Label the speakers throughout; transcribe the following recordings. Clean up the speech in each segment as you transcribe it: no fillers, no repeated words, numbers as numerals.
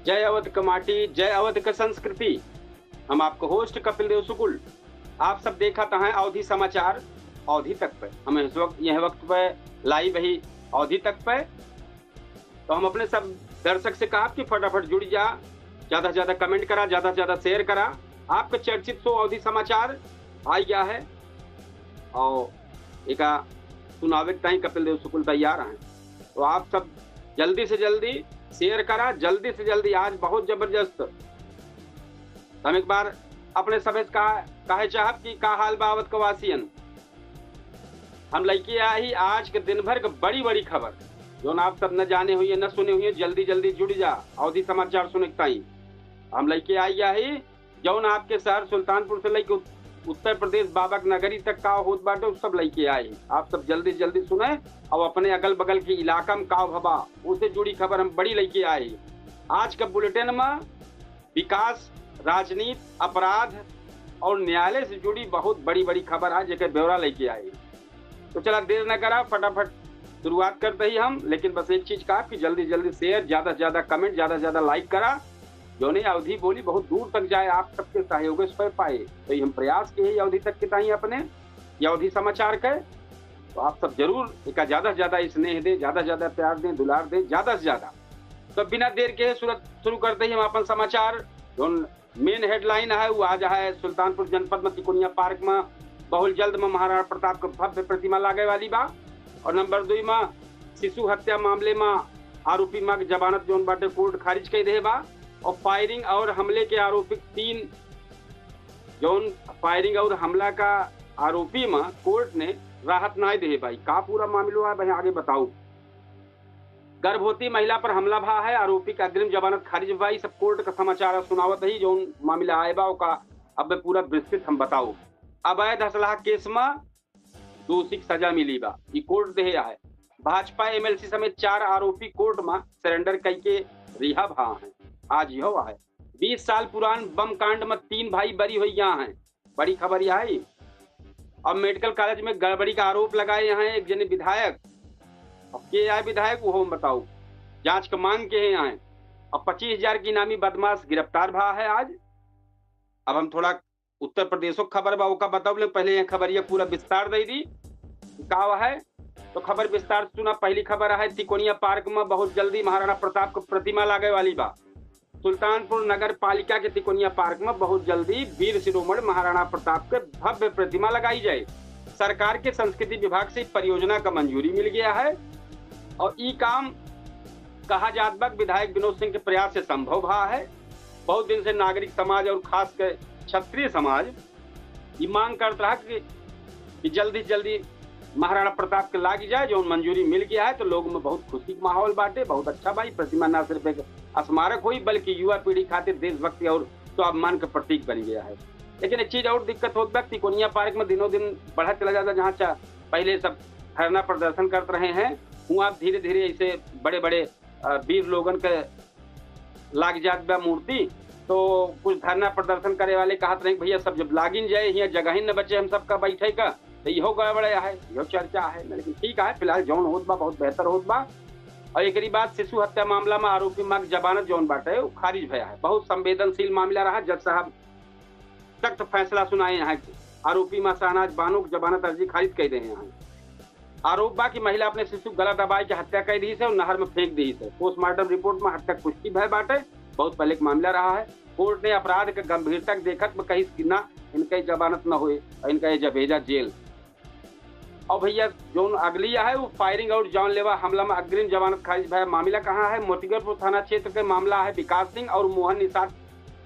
Speaker 1: जय अवध का माटी, जय अवध का संस्कृति। हम आपको होस्ट कपिल देव सुकुल। आप सब देखा है अवधि समाचार अवधि तक पे। हम इस वक्त यह वक्त पे लाइव ही अवधि तक पे। तो हम अपने सब दर्शक से कहा कि फटाफट जुड़ जा, ज्यादा से ज्यादा कमेंट करा, ज्यादा से ज्यादा शेयर करा। आपका चर्चित शो अवधि समाचार आ गया है और एक सुनावे ताई कपिल देव सुकुल तैयार हैं। तो आप सब जल्दी से जल्दी शेयर करा, जल्दी से जल्दी। आज बहुत जबरदस्त हम एक बार अपने सभे कहे चाहब कि का हाल बावत कवासियन। हम लड़की आई आज के दिन भर के बड़ी बड़ी खबर जो आप सब न जाने हुई न सुने हुई, जल्दी जल्दी जुड़ जा अवधि समाचार सुने ताई। हम लड़के आई ही जौन आपके शहर सुल्तानपुर से लेके उत्तर प्रदेश बाबक नगरी तक का होत बाटे उस सब लड़के आई। आप सब जल्दी जल्दी सुने और अपने अगल बगल के इलाका में का भबा उसे जुड़ी खबर हम बड़ी लड़के आई। आज के बुलेटिन में विकास, राजनीति, अपराध और न्यायालय से जुड़ी बहुत बड़ी बड़ी खबर है जेकर ब्यौरा लेके आई। तो चला देर न करा, फटाफट शुरुआत करते ही हम। लेकिन बस एक चीज कहा कि जल्दी जल्दी शेयर, ज्यादा से ज्यादा कमेंट, ज्यादा से ज्यादा लाइक करा, जो नहीं अवधि बोली बहुत दूर तक जाए, आप सबके सहयोग से पाए। तो हम प्रयास किए अवधि तक के ताई अपने ये अवधि समाचार के। तो आप सब जरूर एक ज्यादा से ज्यादा स्नेह दे, ज्यादा से ज्यादा प्यार दें, दुलार दें, ज्यादा से ज्यादा। तो बिना देर के शुरू करते ही हम अपन समाचार जो मेन हेडलाइन है वो आज है सुल्तानपुर जनपद में तिकोनिया पार्क में बहुत जल्द में महाराणा प्रताप के भव्य प्रतिमा लागे वाली बा। और नंबर 2 में शिशु हत्या मामले में आरोपी मां जमानत जोन बाटे कोर्ट खारिज कर दे बा। और फायरिंग और हमले के आरोपी 3 जोन फायरिंग और हमला का आरोपी में कोर्ट ने राहत ना दे भाई। का पूरा मामला है भाई आगे बताओ। गर्भवती महिला पर हमला भा है, आरोपी का अग्रिम जमानत खारिज भाई। सब कोर्ट का समाचार सुनावत ही जो मामला आए बा का अब पूरा विस्तृत हम बताओ। अवैध असलाह केस में दोषी सजा मिली बा, ये कोर्ट दे है। भाजपा एमएलसी समेत 4 आरोपी कोर्ट में सरेंडर करके रिहा भा है। आज यह है 20 साल पुरान बम कांड में 3 भाई बरी हुई यहाँ है। बड़ी खबर यह है। अब मेडिकल कॉलेज में गड़बड़ी का आरोप लगाए यहाँ एक जने विधायक। अब के आए विधायक वो हम बताओ, जांच का मांग के हैं यहाँ। अब 25,000 की नामी बदमाश गिरफ्तार भा है आज। अब हम थोड़ा उत्तर प्रदेशों खबर बा का बताओ, पहले यह खबर ये पूरा विस्तार दे दी का है। तो खबर विस्तार सुना। पहली खबर है तिकोनिया पार्क में बहुत जल्दी महाराणा प्रताप को प्रतिमा लागे वाली बा। सुल्तानपुर नगर पालिका के तिकोनिया पार्क में बहुत जल्दी वीर शिरोमणि महाराणा प्रताप के भव्य प्रतिमा लगाई जाए। सरकार के संस्कृति विभाग से परियोजना का मंजूरी मिल गया है और ये काम कहा जात बा विधायक विनोद सिंह के प्रयास से संभव भा है। बहुत दिन से नागरिक समाज और खास कर क्षत्रिय समाज ये मांग करता रहा कि जल्दी जल्दी महाराणा प्रताप के लाग जाए, जो मंजूरी मिल गया है। तो लोगों में बहुत खुशी का माहौल बांटे, बहुत अच्छा भाई। प्रतिमा न सिर्फ एक स्मारक हुई बल्कि युवा पीढ़ी खातिर देशभक्ति और स्वाभिमान का प्रतीक बन गया है। लेकिन एक चीज और दिक्कत होती है, तिकोनिया पार्क में दिनों दिन बढ़ा चला जाता। जहाँ पहले सब धरना प्रदर्शन करते रहे हैं वहाँ धीरे धीरे ऐसे बड़े बड़े वीर लोगन के लाग जात बा मूर्ति। तो कुछ धरना प्रदर्शन करे वाले कहते रहे भैया सब जब लागिन जाए यहाँ जगह ही न बचे हम सबका बैठे का, तो इहो गड़बड़ है, इहो चर्चा है। लेकिन ठीक है, फिलहाल जौन होत बा बहुत बेहतर होत बा। और एक बात शिशु हत्या मामला में आरोपी मां जमानत जौन बाटे वो खारिज भया है। बहुत संवेदनशील मामला रहा। जज साहब सख्त फैसला सुनाए यहाँ। आरोपी मां शहनाज बानो की जमानत अर्जी खारिज कर दे यहाँ। आरोप बा की महिला अपने शिशु गला दबाई के हत्या कर दी से और नहर में फेंक दी से। पोस्टमार्टम रिपोर्ट में हत्या पुष्टि भय बाटे। बहुत पहले एक मामला रहा है। कोर्ट ने अपराध के गंभीरता देखत में कही कि ना इनका जमानत न हुए और इनका जब भेजा जेल। और भैया जो अगली है वो फायरिंग और जानलेवा हमला में अग्रिम जमानत खारिज भया। मामला कहाँ है? मोतीगरपुर थाना क्षेत्र के मामला है। विकास सिंह और मोहन निषाद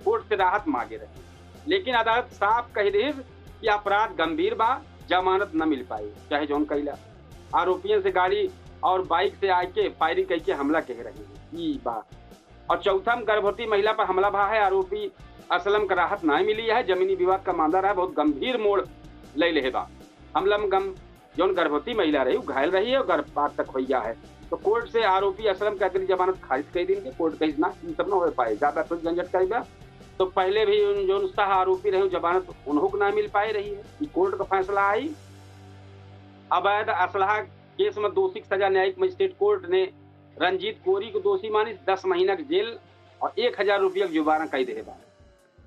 Speaker 1: कोर्ट से राहत मांगे रहे, लेकिन अदालत साफ कह रही कि अपराध गंभीर बा, जमानत न मिल पाई। चाहे जौन कैला आरोपियों से गाड़ी और बाइक से आके फायरिंग करके हमला कह रहे हैं बात। और चौथा में गर्भवती महिला पर हमला भा है। आरोपी असलम का राहत नहीं मिली है। जमीनी विवाद का मामला रहा, बहुत गंभीर मोड़ ले ले बा। हमला में जौन गर्भवती महिला रही वो घायल रही है और गर्भपात तक हुई है। तो कोर्ट से आरोपी असलम का अग्रिम जमानत खारिज कर दी। कोर्ट कही ना सब न हो पाए, ज्यादा कुछ झंझट करेगा। तो पहले भी जो सह आरोपी रहे जमानत उन्हों को ना मिल पाई रही है। कोर्ट का फैसला आई। अवैध असलाह केस में दोषी सजा न्यायिक मजिस्ट्रेट कोर्ट ने रंजीत कोरी को दोषी मानी 10 महीना की जेल और 1000 रुपया जुर्माना कई दे बा।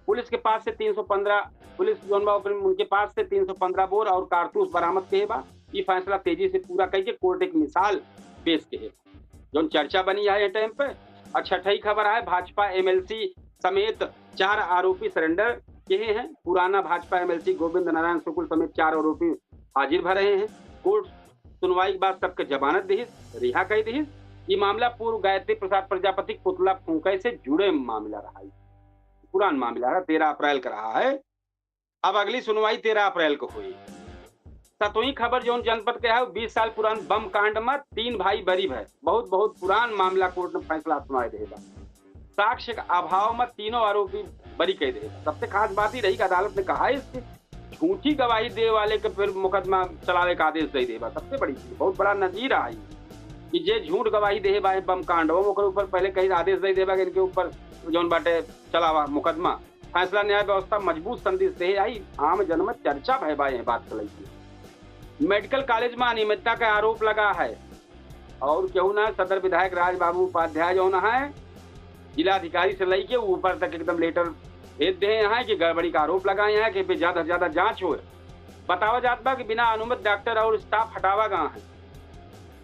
Speaker 1: पुलिस के पास से 315 पुलिस जोन बा उनके पास से 315 बोर और कारतूस बरामद के बा। ये फैसला तेजी से पूरा करके कोर्ट एक मिसाल पेश के जो चर्चा बनी है टाइम पे। और छठी खबर है, भाजपा एमएलसी समेत 4 आरोपी सरेंडर किए हैं। पुराना भाजपा एमएलसी गोविंद नारायण शुक्ल समेत 4 आरोपी हाजिर भर रहे हैं। कोर्ट सुनवाई के बाद सबके जमानत दी, रिहा कर दी। ये मामला पूर्व गायत्री प्रसाद प्रजापति पुतला फूंके से जुड़े मामला रहा है। पुराना मामला है, 13 अप्रैल का रहा है। अब अगली सुनवाई 13 अप्रैल को हुई। 7वीं खबर जो जनपद के है 20 साल पुरान बम कांड में 3 भाई बरीब है। बहुत पुरान मामला कोर्ट ने फैसला सुनाए देगा। साक्ष्य के अभाव में तीनों आरोपी बरी कह देगा। सबसे खास बात ही रही कि अदालत ने कहा है इसकी झूठी गवाही दे वाले के फिर मुकदमा चलावे का आदेश दे देगा। सबसे बड़ी चीज, बहुत बड़ा नजीर आई कि जे झूठ गवाही दे बा बम कांड वो ऊपर पहले कहीं आदेश दे देगा कि इनके ऊपर जोन बाटे चलावा मुकदमा। फैसला न्याय व्यवस्था मजबूत संदेश दे आई। आम जन में चर्चा भय बा बात चलाई थी। मेडिकल कॉलेज में अनियमितता का आरोप लगा है और क्यों ना सदर विधायक राजबाबू उपाध्याय जो है जिलाधिकारी से लेके ऊपर तक एकदम लेटर भेज दे हैं कि गड़बड़ी का आरोप लगाए हैं कि ज्यादा से ज्यादा जांच हो। बतावा जात बा कि बिना अनुमति डॉक्टर और स्टाफ हटावा गया है।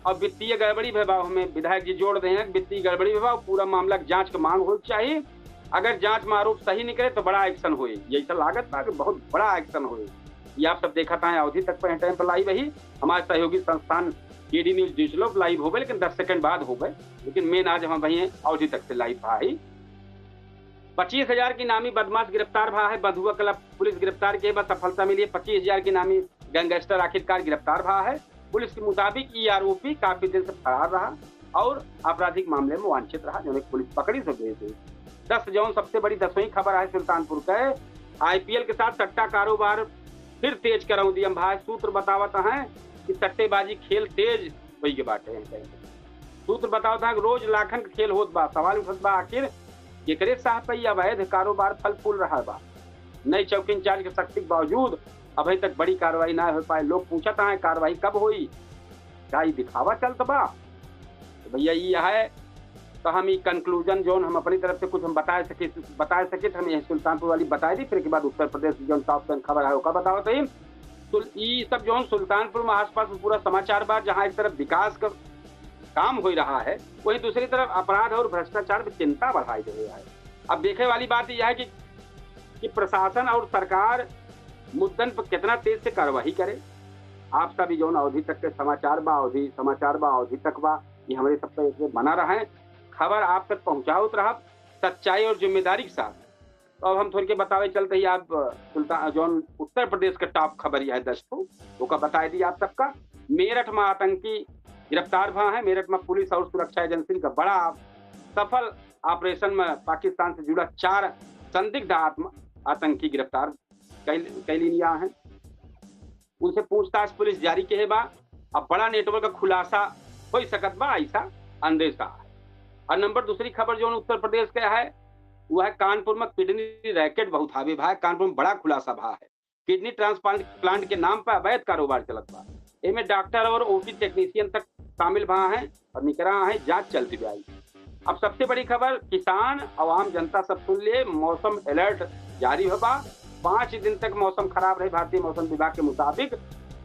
Speaker 1: और वित्तीय गड़बड़ी विभाग में विधायक जी जोड़ दे हैं, वित्तीय गड़बड़ी विभाग पूरा मामला जांच की मांग हो चाहिए। अगर जांच में आरोप सही निकले तो बड़ा एक्शन हो। यही तो लागत बा कि बहुत बड़ा एक्शन हो। ये आप सब देखा था अवधि तक पर टाइम पर लाइव ही हमारे सहयोगी संस्थान केडी न्यूज डिजिटल लाइव हो गए, लेकिन 10 सेकंड बाद हो गए। लेकिन मेन आज हम भैया अवधि तक से लाइव भाई 25,000 की नामी बदमाश गिरफ्तार भा है। बंधुआ क्लब पुलिस गिरफ्तार के बाद सफलता मिली है। 25,000 की नामी गैंगस्टर आखिरकार गिरफ्तार भा है। पुलिस के मुताबिक ये आरोपी काफी दिन से फरार रहा और आपराधिक मामले में वांछित रहा, जो पुलिस पकड़ी से भेज दी। 10 जौन सबसे बड़ी 10वीं खबर है सुल्तानपुर के आईपीएल के साथ सट्टा कारोबार फिर तेज कराऊ दी। भाई सूत्र बतावत है कि सट्टेबाजी खेल तेज हुई के बाटे हैं। सूत्र बतावत है रोज लाखन के खेल होत बा। सवाल उठत बा आखिर केकरे साहब पे अवैध कारोबार फल फूल रहा बा। नई चौकी इंचार्ज के सख्ती के बावजूद अभी तक बड़ी कार्रवाई ना हो पाए। लोग पूछत हैं कार्रवाई कब हुई, क्या ये दिखावा चलत बा? तो भैया ये है तो हम ये कंक्लूजन जोन हम अपनी तरफ से कुछ हम बता सके तो हम यही सुल्तानपुर वाली बता दी। फिर के बाद उत्तर प्रदेश जो टॉप 10 खबर है वो बताओ तो ये सब जो सुल्तानपुर में आसपास में पूरा समाचार बात जहाँ एक तरफ विकास का काम हो रहा है, वहीं दूसरी तरफ अपराध और भ्रष्टाचार में चिंता बढ़ाई दे रहा है। अब देखे वाली बात यह है कि प्रशासन और सरकार मुद्दन पर कितना तेज से कार्रवाई करे। आप सभी जो अवधि तक के समाचार अवधि तक बा ये हमारे सब पे बना रहा है। खबर आप तक पहुंचाओ रहा सच्चाई और जिम्मेदारी के साथ। तो अब हम थोड़ी के बतावे चलते ही आप सुल्तान जो उत्तर प्रदेश का टॉप खबर यह है 10 को वो का बता दी आप सबका। मेरठ में आतंकी गिरफ्तार हुआ है। मेरठ में पुलिस और सुरक्षा एजेंसी का बड़ा सफल ऑपरेशन में पाकिस्तान से जुड़ा 4 संदिग्ध आतंकी गिरफ्तार कर लिया है। उनसे पूछताछ पुलिस जारी के बा। अब बड़ा नेटवर्क का खुलासा हो सकत बा ऐसा अंदेशा है। और नंबर दूसरी खबर जो उत्तर प्रदेश का है वह है कानपुर में किडनी रैकेट बहुत हावी भा है। कानपुर में बड़ा खुलासा भा है। किडनी ट्रांसप्लांट के नाम पर अवैध कारोबार चलत बा। इनमें डॉक्टर और ओटी टेक्नीशियन तक शामिल भा है और निकरा है। जांच चलती भी आई। अब सबसे बड़ी खबर किसान आवाम जनता सब सुन लिए मौसम अलर्ट जारी होगा। 5 दिन तक मौसम खराब रहे। भारतीय मौसम विभाग के मुताबिक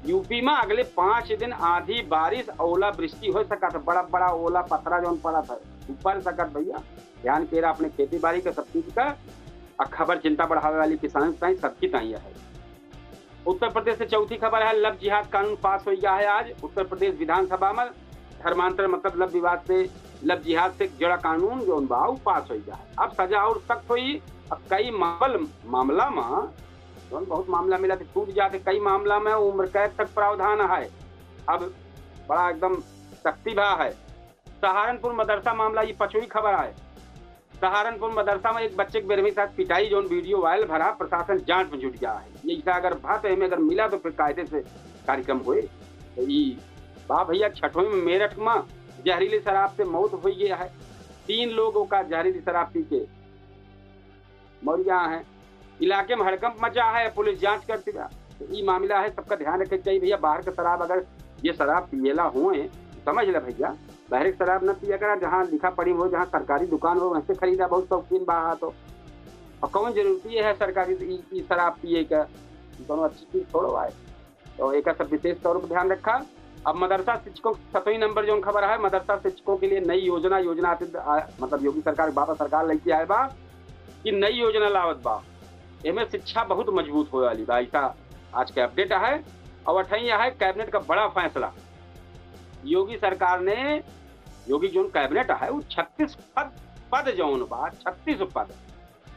Speaker 1: यूपी में अगले 5 दिन आधी बारिश ओला वृष्टि हो सका था। बड़ा ओला पथरा जो पड़ा था ऊपर सकत भैया ध्यान केरा अपने खेती बाड़ी का सब चीज का। खबर चिंता बढ़ावे वाली किसान सबकी ताई है। उत्तर प्रदेश से चौथी खबर है लव जिहाद कानून पास हो गया है। आज उत्तर प्रदेश विधानसभा में धर्मांतर मतलब लव जिहाद से जुड़ा कानून जो पास हो गया है। अब सजा और सख्त हुई। अब कई मामला में बहुत मामला मिला थे छूट जाते। कई मामला में उम्र कैद तक प्रावधान है। अब बड़ा एकदम सख्ती भा है। सहारनपुर मदरसा मामला ये 5वीं खबर है। सहारनपुर मदरसा में एक बच्चे के बेरहमी साथ पिटाई जो वीडियो वायरल भरा। प्रशासन जांच में जुट गया है। ये अगर बात है अगर मिला तो फिर कायदे से कार्यक्रम हुए। तो वाह भैया 6वीं में मेरठ में जहरीली शराब से मौत हो गया है। 3 लोगों का जहरीली शराब पी के मर गया है। इलाके में हड़कंप मचा है। पुलिस जांच करती है। तो ये मामला है सबका ध्यान रखे चाहिए भैया। बाहर का शराब अगर ये शराब पिएला हुए समझ ले भैया बाहर की शराब न पिया करा, जहाँ लिखा पड़ी हो, जहाँ सरकारी दुकान हो वहीं से खरीदा, बहुत शौकीन बाहा तो। और कौन जरूरती है सरकारी ई शराब पिए का, दोनों अच्छी चीज थोड़ो आए। तो एक सब विशेष तौर पर ध्यान रखा। अब मदरसा शिक्षकों 7वें नंबर जो खबर है, मदरसा शिक्षकों के लिए नई योजना मतलब योगी सरकार बाबा सरकार लेके आए बा कि नई योजना लावत बा, एमे शिक्षा बहुत मजबूत हो वाली बा, ऐसा आज के अपडेट है। और 8वां है कैबिनेट का बड़ा फैसला। योगी सरकार ने, योगी जो कैबिनेट है वो 36 पद जौन बा, 36 पद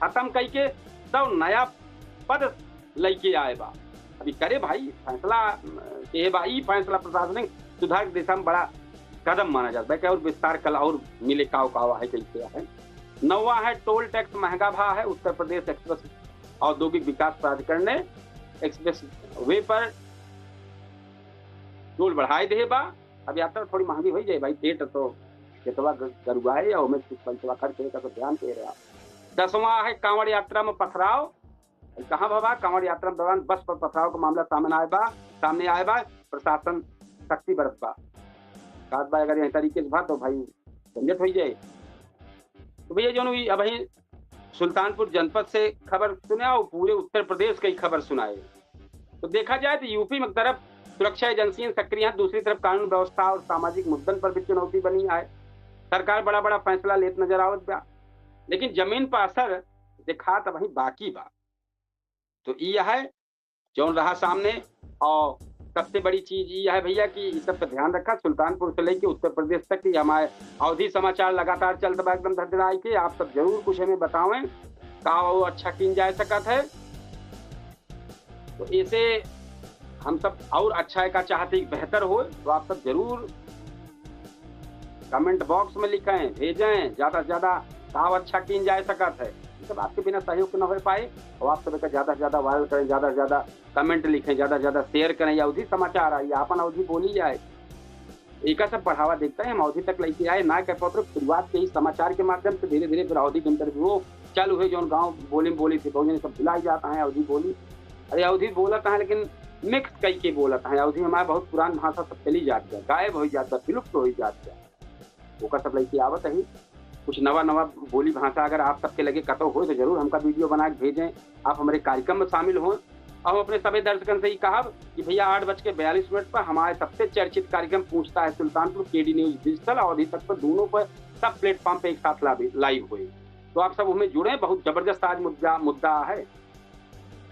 Speaker 1: खत्म करके सब नया पद लेके आए बा। अभी करे भाई फैसला ये बा, ई फैसला प्रशासनिक सुधार की दिशा में बड़ा कदम माना जाता है। और विस्तार कल और मिले कावा है कैसे है। 9वां है टोल टैक्स महंगा भा है। उत्तर प्रदेश एक्सप्रेस औद्योगिक विकास प्राधिकरण ने एक्सप्रेस वे पर टोल बढ़ाए दे बा। अब यात्रा थोड़ी महंगी हो जाए भाई, पेट तो केतवा गरुआए और कुछ पंचवा खर्च का तो ध्यान दे रहा। 10वां है कांवड़ यात्रा में पथराव। कहाँ बाबा, कांवड़ यात्रा के दौरान बस पर पथराव का मामला सामने आए बा। प्रशासन सख्ती बरत बा। काट बा अगर यही तरीके से भा तो भाई झंझट हो जाए। तो भैया जो अब सुल्तानपुर जनपद से खबर सुने और पूरे उत्तर प्रदेश की खबर सुनाए। तो देखा जाए तो यूपी में तरफ सुरक्षा एजेंसियां सक्रिय हैं, दूसरी तरफ कानून व्यवस्था और सामाजिक मुद्दन पर भी चुनौती बनी है। सरकार बड़ा बड़ा फैसला लेत नजर आवत बा, लेकिन जमीन पर असर देखा तो वही बाकी बा। तो यह है जो रहा सामने। और सबसे बड़ी चीज ये है भैया कि इस सब का ध्यान रखा। सुल्तानपुर से लेके उत्तर प्रदेश तक की हमारे अवधि समाचार लगातार चलता बा एकदम धड़धड़ाई के। आप सब जरूर कुछ हमें बतावें का वो अच्छा किन जा सकत है। तो इसे हम सब और अच्छा का चाहते बेहतर हो, तो आप सब जरूर कमेंट बॉक्स में लिखें, भेजें ज्यादा से ज्यादा का अच्छा किन जा सकत है। सब आपके बिना सहयोग न हो पाए। और आप सब ज्यादा से ज्यादा वायरल करें, ज्यादा से ज्यादा कमेंट लिखें, ज्यादा से ज्यादा शेयर करें। या अवधि समाचार आए, अपन अवधि बोली जाए, एक सब बढ़ावा देखते हैं हम अवधि तक लेके आए ना। कह पाते शुरुआत के ही समाचार के माध्यम से धीरे धीरे फिर अवधि के इंटरव्यू चालू हुए। जो गाँव बोली थी बहुजन सब भुलाई जाता है अवधि बोली। अरे अवधि बोलता है लेकिन मिक्स कई के बोलता है। अवधि हमारे बहुत पुरान भाषा सब चली जाती है, गायब हो जाता है, विलुप्त हो जाती है। वो सब लेके आवत है कुछ नवा बोली भाषा। अगर आप सबके लगे कतो हो तो जरूर हमका वीडियो बना के भेजें, आप हमारे कार्यक्रम में शामिल हों। और हम अपने सभी दर्शकों से ही कहा कि भैया 8:42 पर हमारे सबसे चर्चित कार्यक्रम पूछता है सुल्तानपुर केडी न्यूज डिजिटल और अवधि तक पर दोनों पर सब प्लेटफॉर्म पे एक साथ लाइव हुए। तो आप सब उसमें जुड़े। बहुत जबरदस्त आज मुद्दा है,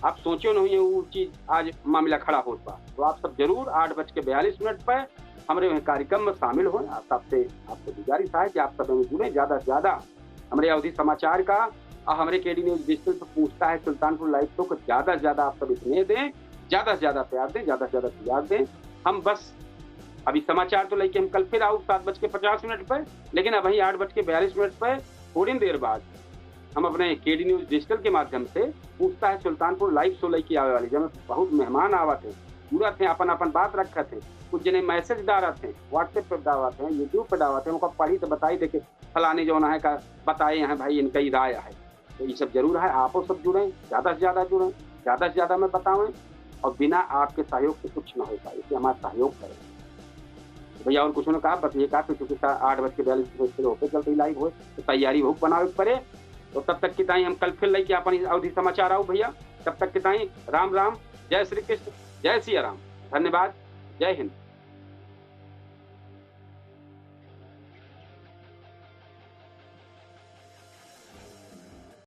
Speaker 1: आप सोचो नहीं वो चीज आज मामला खड़ा होता। तो आप सब जरूर 8:42 पर हमारे कार्यक्रम में शामिल हो। आप सबसे आपको गुजारिश है कि आप सब में जुड़े, ज्यादा से ज्यादा हमारे अवधि समाचार का और हमारे केडी न्यूज डिजिटल पर पूछता है सुल्तानपुर लाइव शो को ज्यादा से ज्यादा आप सब स्नेह दें, ज्यादा से ज्यादा प्यार दें, ज्यादा से ज्यादा प्यार दें। हम बस अभी समाचार तो लेके हम कल फिर आओ 7:50 पर, लेकिन अब वही 8:42 पर थोड़ी देर बाद हम अपने केडी न्यूज डिजिटल के माध्यम से पूछता है सुल्तानपुर लाइव शो लेके आवे वाली, जब बहुत मेहमान आवत है, पूरा थे अपन बात रखे थे। कुछ जने मैसेज डालत थे, व्हाट्सएप पे डालते हैं, यूट्यूब पे डालते हैं, उनको पढ़ी तो बताई देखे फलाने जो है का बताए हैं भाई इनका ही राय है। तो ये सब जरूर है, आपो सब जुड़ें, ज्यादा से ज्यादा जुड़ें, ज्यादा से ज्यादा में बतावें। और बिना आपके सहयोग से कुछ न हो पाए, इसलिए हमारा सहयोग करें भैया। और कुछ ने कहा बस ये कहा क्योंकि 8:42 होते चलते लाइव हो तो तैयारी हो बनावे पड़े। तो तब तक की ताई हम कल फिर लेके अपन अवधि समाचार आओ भैया। तब तक की ताई राम राम, जय श्री कृष्ण, जय सिया राम, धन्यवाद, जय हिंद।